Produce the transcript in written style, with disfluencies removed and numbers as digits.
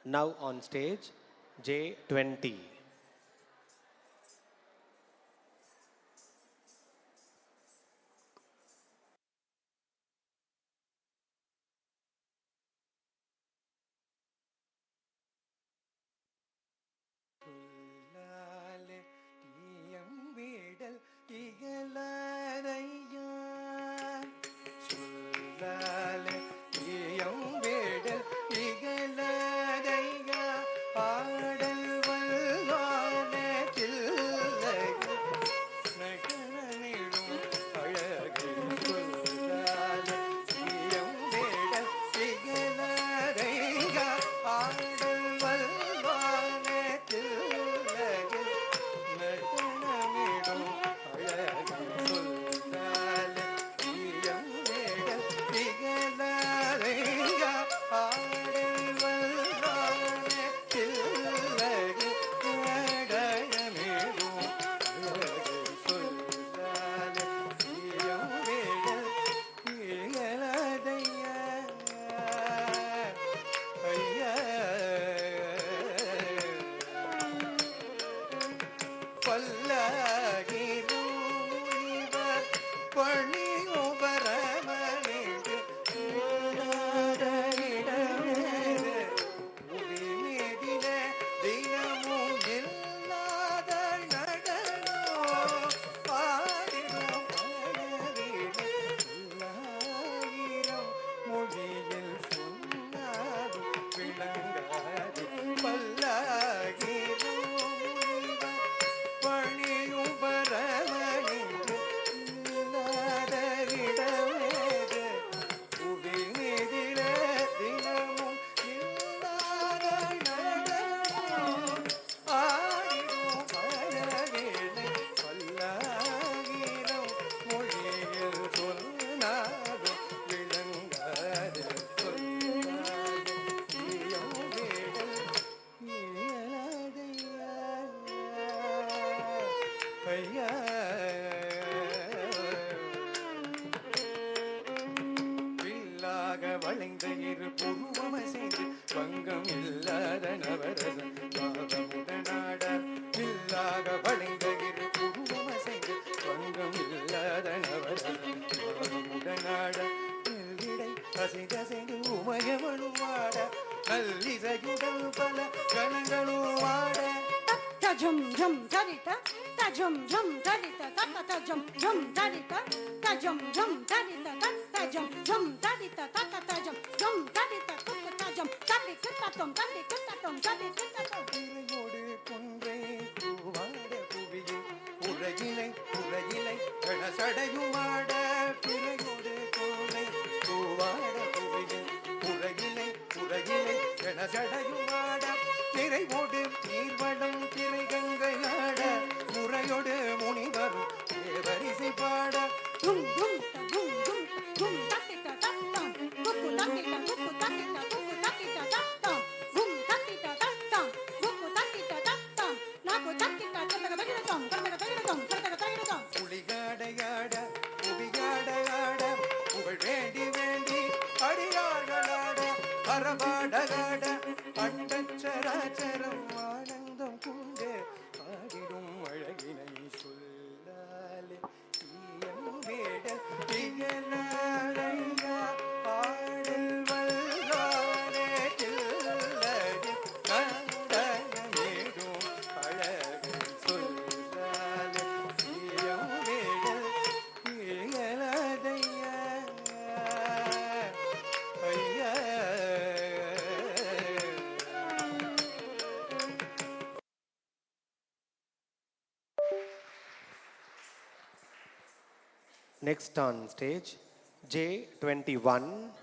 Now on stage, J20. வளைந்த இரு புருவமசைந்து வங்கம் இல்லாத நவரச பாவமுடனாட இல்லாக வளைந்த இரு புருவமசைந்து வங்கம் இல்லாத நவரச பாவமுடனாட நெல்விடை அசைந்தசைந்து உமயமனும் வாட நல்லிசையுடல் பல கணங்களும் வாட Jum jum tarita, ta jum jum tarita, ta jum jum tarita, ta jum jum tarita, ta jum jum tarita, ta jum jum tarita, ta jum tali kitatom tali kitatom tali kitatom. இறையோடு கொன்றை பூவாட புவியும் உலகிலை உலகிலை கணசடையுமாட பிறையோடு கொன்றை பூவாட புவியும் உலகிலை உலகிலை கணசடையுமாட திரைவோடு நீர்வடம் திரை கங்கையாட முறையோடு முனிவரும் தேவரிசை பாட Dum dum dum dum dum tatita tatam, kuku tatita kuku tatita kuku tatita tatam, dum tatita tatam, kuku tatita tatam, naku tatita tataka tatita tatita. புலிகாடையாட புவியாடையாட புகழ் வேண்டி வேண்டி அடியார்களாட அறபாடகாட அண்டச்சராச்சரம் ஆனந்தம் கொண்டு ஆடிடும் அழகினை சொல்லாலே வேடல் திகழாலையா ஆடல் வல்லாரே தில்லகி கண்டனமேடும் அழகு சொல்லாலே வேடல் திகழாதையா ஐயா. Next on stage, J21.